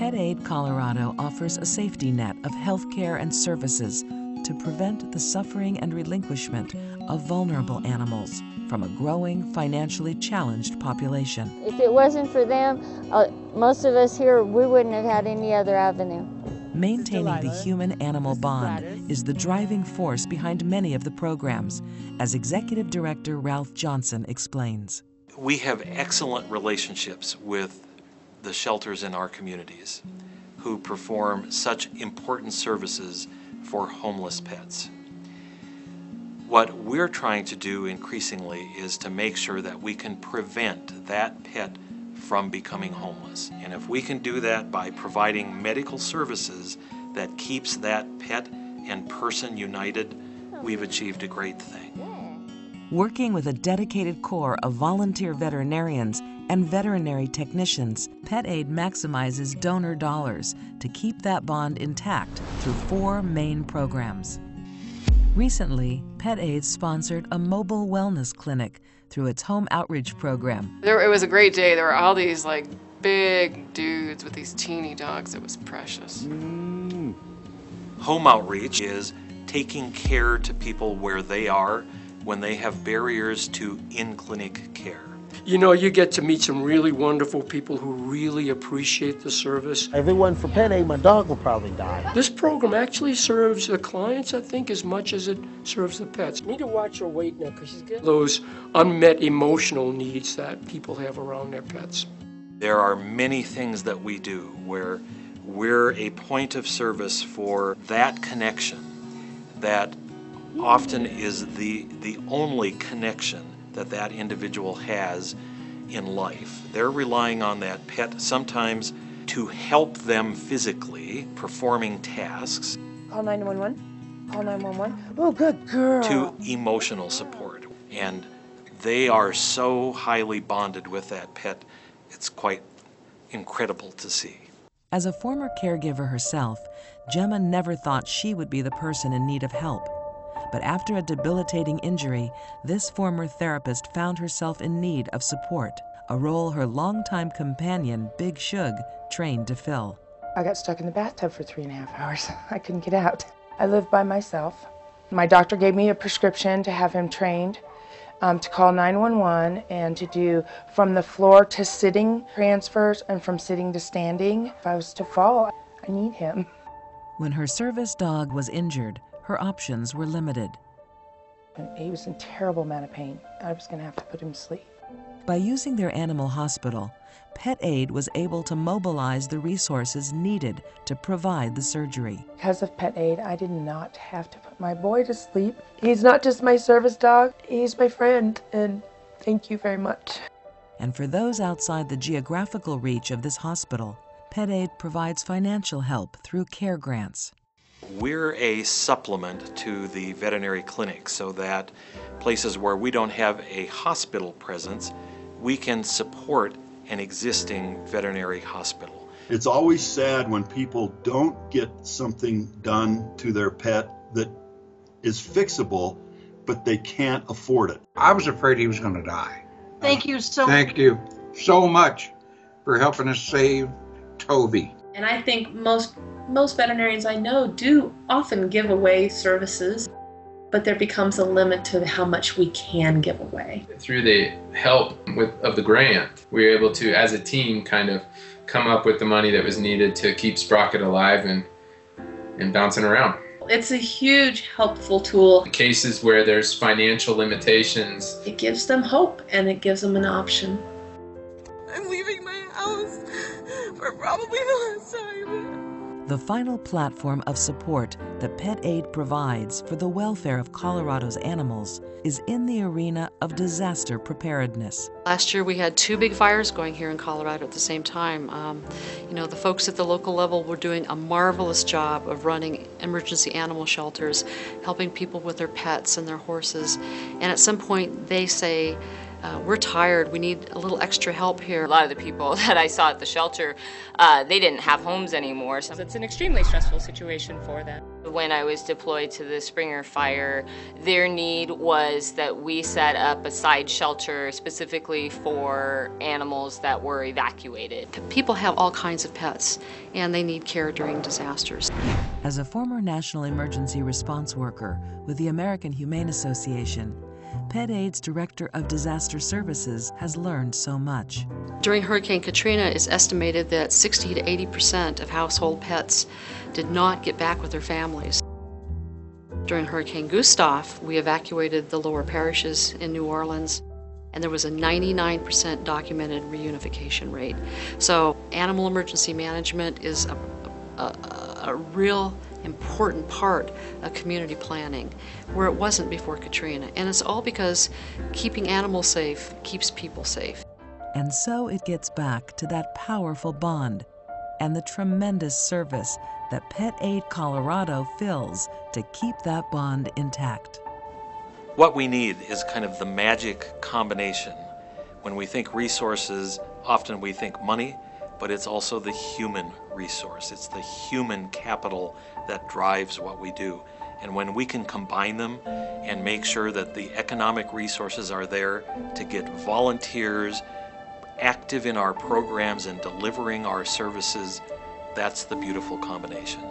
Pet Aid Colorado offers a safety net of health care and services to prevent the suffering and relinquishment of vulnerable animals from a growing, financially challenged population. If it wasn't for them, most of us here, we wouldn't have had any other avenue. Maintaining the human-animal bond is the driving force behind many of the programs, as Executive Director Ralph Johnson explains. We have excellent relationships with the shelters in our communities who perform such important services for homeless pets. What we're trying to do increasingly is to make sure that we can prevent that pet from becoming homeless. And if we can do that by providing medical services that keeps that pet and person united, we've achieved a great thing. Working with a dedicated corps of volunteer veterinarians and veterinary technicians, Pet Aid maximizes donor dollars to keep that bond intact through 4 main programs. Recently, Pet Aid sponsored a mobile wellness clinic through its home outreach program. It was a great day. There were all these big dudes with these teeny dogs. It was precious. Home outreach is taking care to people where they are when they have barriers to in-clinic care. You know, you get to meet some really wonderful people who really appreciate the service. If it wasn't for Pet Aid, my dog would probably die. This program actually serves the clients, I think, as much as it serves the pets. You need to watch her weight now because she's getting those unmet emotional needs that people have around their pets. There are many things that we do where we're a point of service for that connection that often is the only connection that individual has in life. They're relying on that pet sometimes to help them physically, performing tasks. Call 911. Call 911. Oh, good girl. To emotional support. And they are so highly bonded with that pet, it's quite incredible to see. As a former caregiver herself, Gemma never thought she would be the person in need of help. But after a debilitating injury, this former therapist found herself in need of support, a role her longtime companion, Big Shug, trained to fill. I got stuck in the bathtub for 3.5 hours. I couldn't get out. I lived by myself. My doctor gave me a prescription to have him trained to call 911 and to do from the floor to sitting transfers and from sitting to standing. If I was to fall, I need him. When her service dog was injured, her options were limited. He was in terrible amount of pain. I was going to have to put him to sleep. By using their animal hospital, Pet Aid was able to mobilize the resources needed to provide the surgery. Because of Pet Aid, I did not have to put my boy to sleep. He's not just my service dog, he's my friend, and thank you very much. And for those outside the geographical reach of this hospital, Pet Aid provides financial help through care grants. We're a supplement to the veterinary clinic so that places where we don't have a hospital presence, we can support an existing veterinary hospital. It's always sad when people don't get something done to their pet that is fixable, but they can't afford it. I was afraid he was going to die. Thank you so much. Thank you so much for helping us save Toby. And I think most veterinarians I know do often give away services, but there becomes a limit to how much we can give away. Through the help of the grant, we were able to, as a team, kind of come up with the money that was needed to keep Sprocket alive and bouncing around. It's a huge helpful tool. In cases where there's financial limitations, it gives them hope and it gives them an option. I'm leaving my house for probably the last time. The final platform of support that Pet Aid provides for the welfare of Colorado's animals is in the arena of disaster preparedness. Last year we had 2 big fires going here in Colorado at the same time. The folks at the local level were doing a marvelous job of running emergency animal shelters, helping people with their pets and their horses. And at some point they say, We're tired, we need a little extra help here. A lot of the people that I saw at the shelter, they didn't have homes anymore. So it's an extremely stressful situation for them. When I was deployed to the Springer Fire, their need was that we set up a side shelter specifically for animals that were evacuated. People have all kinds of pets, and they need care during disasters. As a former National Emergency Response Worker with the American Humane Association, PetAid's Director of Disaster Services has learned so much. During Hurricane Katrina, it's estimated that 60 to 80% of household pets did not get back with their families. During Hurricane Gustav, we evacuated the lower parishes in New Orleans, and there was a 99% documented reunification rate. So animal emergency management is a real important part of community planning, where it wasn't before Katrina. And it's all because keeping animals safe keeps people safe. And so it gets back to that powerful bond and the tremendous service that PetAid Colorado fills to keep that bond intact. What we need is kind of the magic combination. When we think resources, often we think money, but it's also the human resource. It's the human capital that drives what we do. And when we can combine them and make sure that the economic resources are there to get volunteers active in our programs and delivering our services, that's the beautiful combination.